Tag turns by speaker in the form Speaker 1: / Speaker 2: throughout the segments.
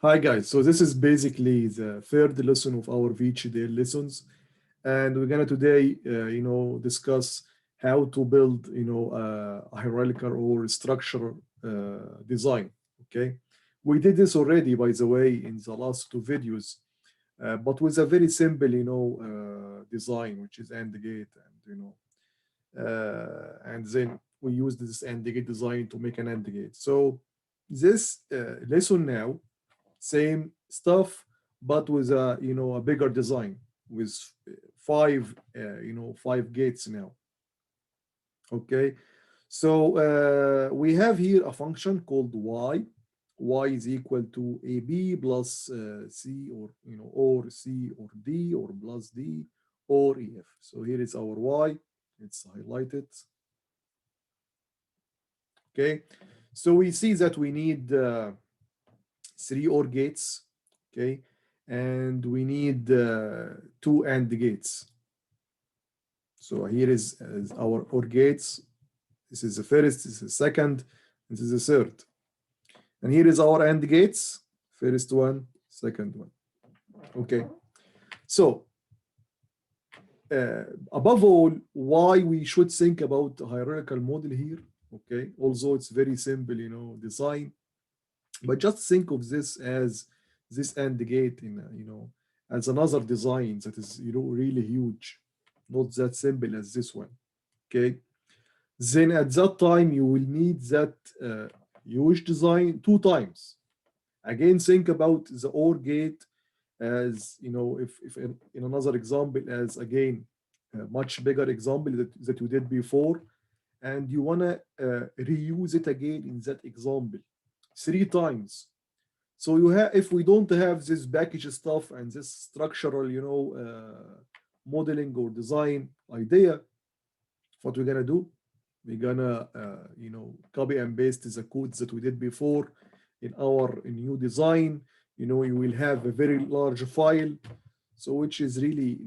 Speaker 1: Hi guys, so this is basically the third lesson of our VHDL lessons, and we're gonna today, discuss how to build, a hierarchical or structure design. Okay, we did this already, by the way, in the last two videos, but with a very simple, design, which is AND gate, and and then we use this AND gate design to make an AND gate. So this lesson now same stuff, but with a bigger design with five five gates now. Okay, so we have here a function called y is equal to ab plus c, or or c or d, or plus d or ef. So here is our y, it's highlighted. Okay, so we see that we need three OR gates, okay, and we need two AND gates. So here is our OR gates. This is the first, this is the second, this is the third. And here is our AND gates, first one, second one. Okay, so above all, why we should think about hierarchical model here, okay, although it's very simple, design, but just think of this as this AND gate in as another design that is really huge, not that simple as this one. Okay, then at that time you will need that huge design two times. Again, think about the OR gate as if in another example, as again a much bigger example that you did before, and you want to reuse it again in that example three times. So you have, if we don't have this package stuff and this structural, modeling or design idea, what we're gonna do? We're gonna, copy and paste the codes that we did before in our new design. You will have a very large file, so which is really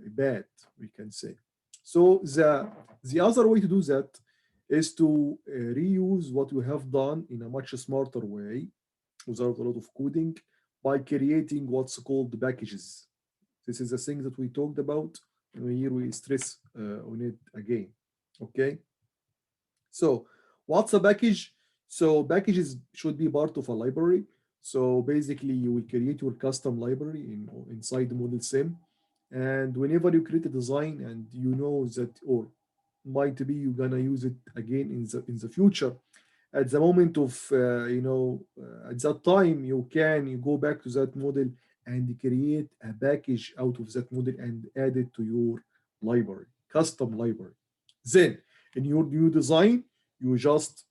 Speaker 1: bad, we can say. So the other way to do that is to reuse what we have done in a much smarter way without a lot of coding by creating what's called packages. This is the thing that we talked about, and here we stress on it again. Okay. So what's a package? So packages should be part of a library. So basically, you will create your custom library inside the model sim, and whenever you create a design and you know that, or might be you're gonna use it again in the future, at the moment of at that time you go back to that model and create a package out of that model and add it to your library, custom library. Then in your new design, you just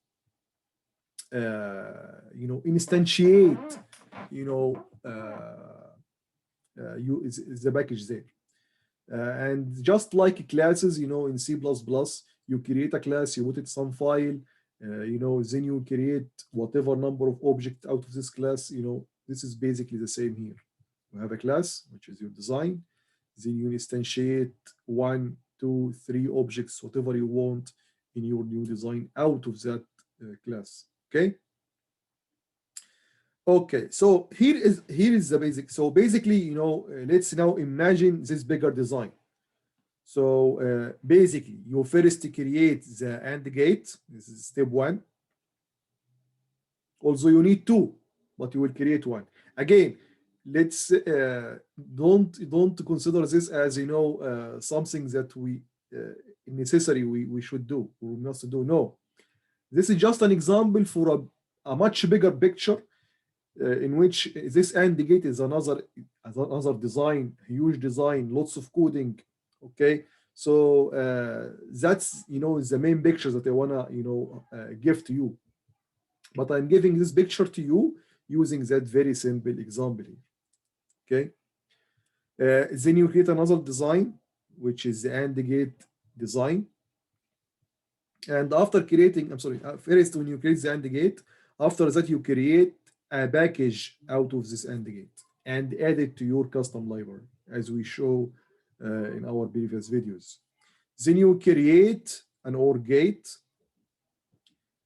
Speaker 1: instantiate is the package there. And just like classes, in C++, you create a class, you put it some file, then you create whatever number of objects out of this class. This is basically the same here. You have a class, which is your design, then you instantiate 1, 2, 3 objects, whatever you want in your new design out of that class. Okay. Okay, so here is the basic. So basically, let's now imagine this bigger design. So basically, you first create the AND gate. This is step one. Also, you need two, but you will create one. Again, let's don't consider this as something that we necessary we should do or we must do. No, this is just an example for a much bigger picture. In which this AND gate is another design, huge design, lots of coding. Okay, so that's the main picture that I wanna give to you. But I'm giving this picture to you using that very simple example here. Okay, then you create another design, which is the AND gate design. And after creating, I'm sorry, first when you create the AND gate, after that you create a package out of this AND gate and add it to your custom library, as we show in our previous videos. Then you create an OR gate.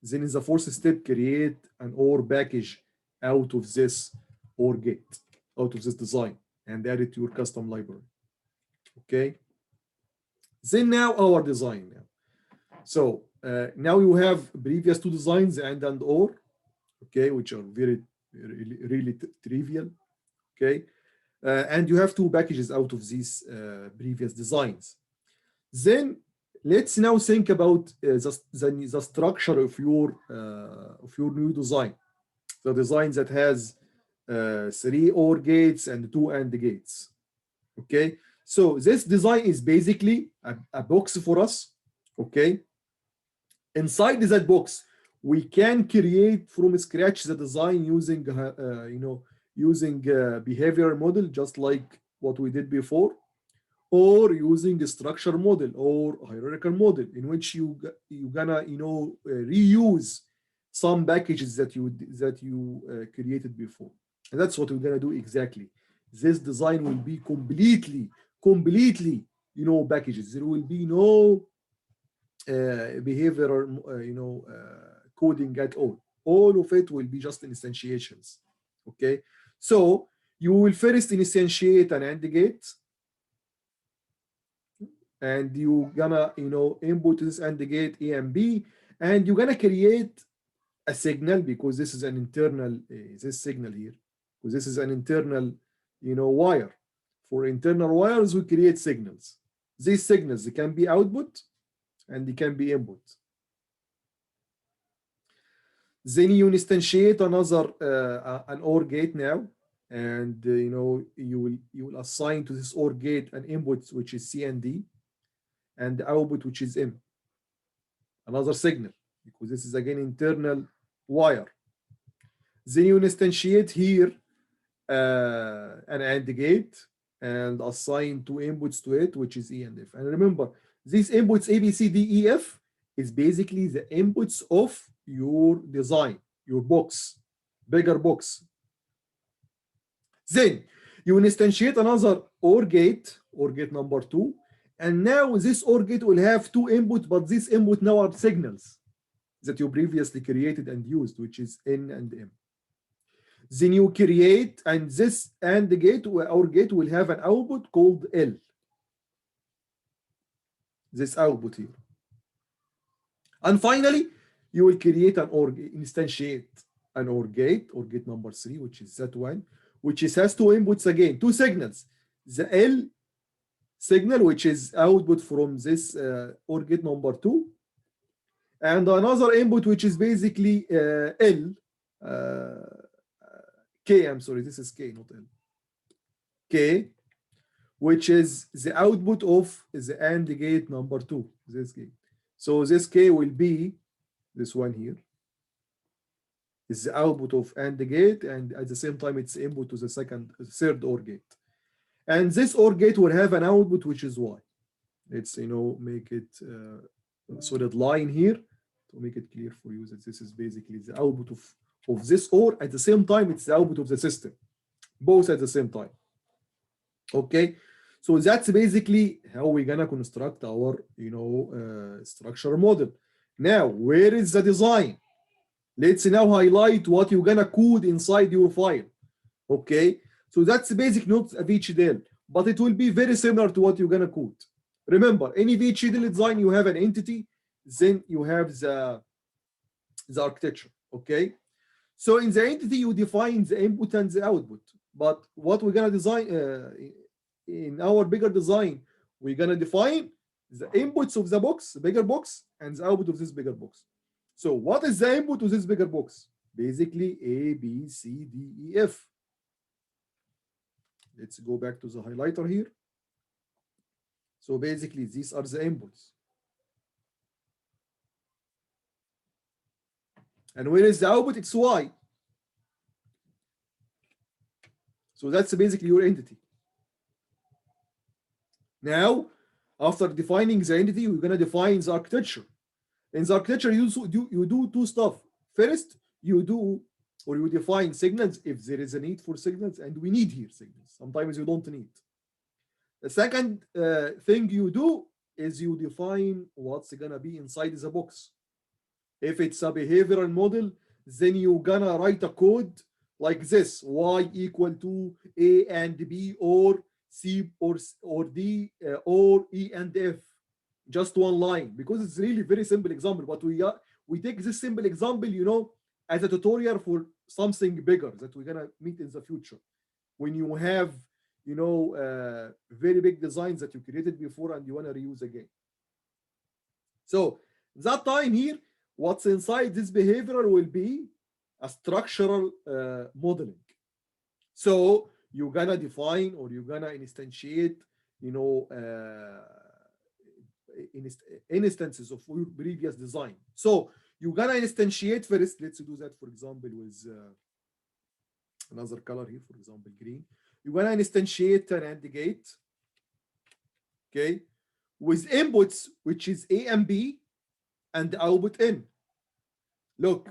Speaker 1: Then in the fourth step, create an OR package out of this or gate out of this design and add it to your custom library. Okay. Then now our design now. So now you have previous two designs and or, okay, which are really trivial. Okay. And you have two packages out of these previous designs. Then let's now think about the structure of your new design. The design that has 3 OR gates and 2 AND gates. Okay, so this design is basically a box for us. Okay, inside that box, we can create from scratch the design using using behavioral model, just like what we did before, or using a structure model or hierarchical model, in which you're gonna reuse some packages that you created before. And that's what we're gonna do exactly. This design will be completely packages. There will be no behavioral coding at all. All of it will be just instantiations. Okay, so you will first instantiate an AND gate, and you gonna input this AND gate A and B, and you're gonna create a signal, because this is an internal this signal here, because this is an internal wire. For internal wires, we create signals. These signals, they can be output and they can be input. Then you instantiate another an OR gate now, and you will assign to this OR gate an input which is C and D, and the output which is M, another signal, because this is again internal wire. Then you instantiate here an AND gate and assign 2 inputs to it, which is E and F. And remember, these inputs A, B, C, D, E, F is basically the inputs of your design, your box, bigger box. Then you instantiate another OR gate number 2, and now this OR gate will have 2 inputs, but these input now are signals that you previously created and used, which is N and M. Then you create, and this AND gate or gate will have an output called L. This output here. And finally, you will create an OR, instantiate an OR gate number 3, which is that one, which has 2 inputs again, 2 signals. The L signal, which is output from this OR gate number 2, and another input, which is basically L, K, I'm sorry, this is K, not L. K, which is the output of the AND gate number 2, this gate. So this K will be this one here, is the output of AND gate, and at the same time it's input to the third OR gate. And this OR gate will have an output which is Y. Let's make it solid line here to make it clear for you that this is basically the output of this OR. At the same time, it's the output of the system, both at the same time. Okay, so that's basically how we're gonna construct our structure model. Now, where is the design? Let's now highlight what you're gonna code inside your file. Okay, so that's the basic notes of VHDL, but it will be very similar to what you're gonna code. Remember, any VHDL design, you have an entity, then you have the architecture. Okay, so in the entity, you define the input and the output. But what we're gonna design in our bigger design, we're gonna define the inputs of the box, the bigger box, and the output of this bigger box. So what is the input to this bigger box? Basically A, B, C, D, E, F. Let's go back to the highlighter here. So basically these are the inputs. And where is the output? It's Y. So that's basically your entity. Now, after defining the entity, we're going to define the architecture. In the architecture, you do 2 stuff. First, you define signals if there is a need for signals, and we need here signals. Sometimes you don't need. The second thing you do is you define what's going to be inside the box. If it's a behavioral model, then you're going to write a code like this, y equal to a and b, or c or d, or e and f. Just one line, because it's really very simple example, but we take this simple example, as a tutorial for something bigger that we're gonna meet in the future, when you have very big designs that you created before and you want to reuse again. So that time here, what's inside this behavioral will be a structural modeling. So you're gonna define, or you're gonna instantiate, instances of your previous design. So you're gonna instantiate first. Let's do that, for example, with another color here, for example, green. You're gonna instantiate an AND gate, okay, with inputs which is A and B, and output N. Look,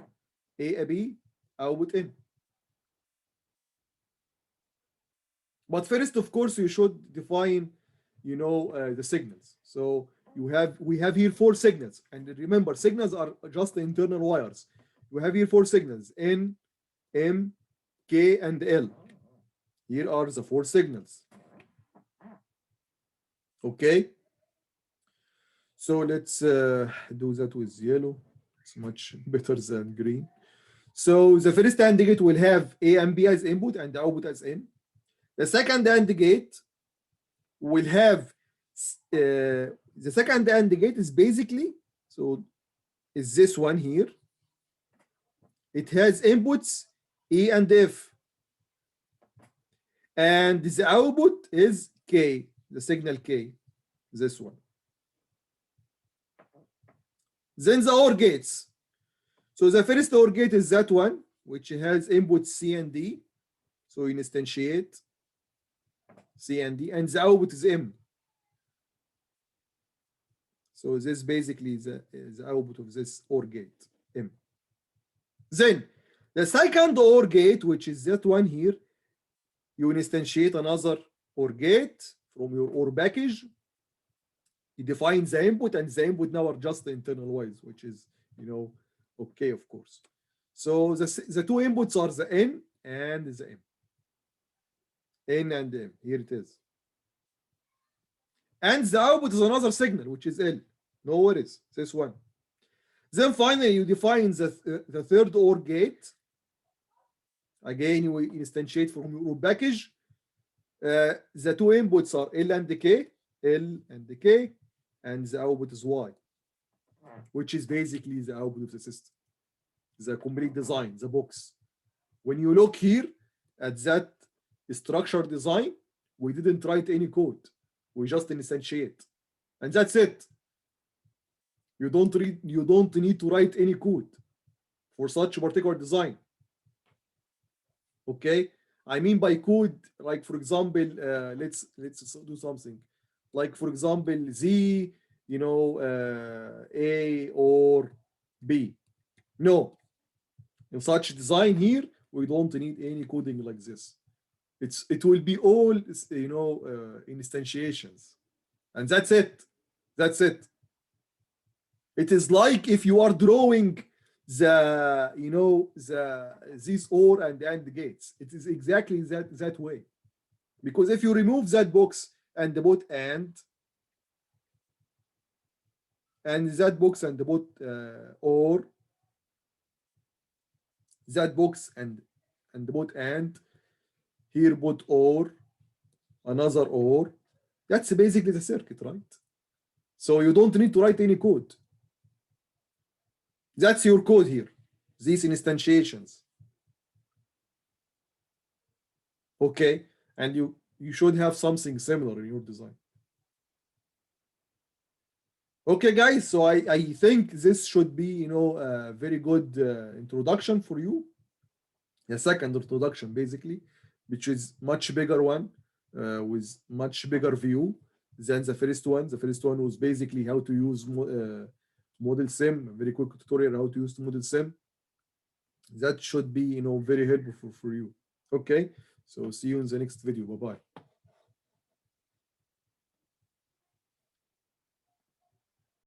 Speaker 1: A, B, output N. But first, of course, you should define, the signals. So we have here 4 signals, and remember, signals are just the internal wires. We have here 4 signals: N, M, K, and L. Here are the 4 signals. Okay. So let's do that with yellow. It's much better than green. So the first AND gate will have A and B as input and the output as N. The second AND gate will have the second AND gate is basically, so is this one here. It has inputs E and F, and the output is K, the signal K, this one. Then the OR gates. So the first OR gate is that one, which has inputs C and D. So you instantiate C and D, and the output is M. So this basically is the output of this OR gate, M. Then the second OR gate, which is that one here, you instantiate another OR gate from your OR package. You define the input, and the input now are just the internal wires, which is, okay, of course. So the 2 inputs are the N and the M. N and M, here it is. And the output is another signal, which is L. No worries, this one. Then finally, you define the third OR gate. Again, you instantiate from your package. The 2 inputs are L and K, L and K, and the output is Y, which is basically the output of the system, the complete design, the box. When you look here at that structured design, we didn't write any code. We just instantiate, and that's it. You don't need to write any code for such a particular design. Okay, I mean by code, like for example, let's do something. Like for example, Z, A or B. No, in such design here, we don't need any coding like this. It will be all instantiations, and that's it. That's it. It is like if you are drawing these OR and AND gates. It is exactly that way, because if you remove that box and the both and that box and the both OR, that box and the both and here both OR, another OR, that's basically the circuit, right? So you don't need to write any code. That's your code here, these instantiations. Okay, and you should have something similar in your design. Okay, guys, so I think this should be, a very good introduction for you. A second introduction, basically, which is much bigger one, with much bigger view than the first one. The first one was basically how to use model sim, a very quick tutorial how to use model sim. That should be, very helpful for you. Okay, so see you in the next video. Bye-bye.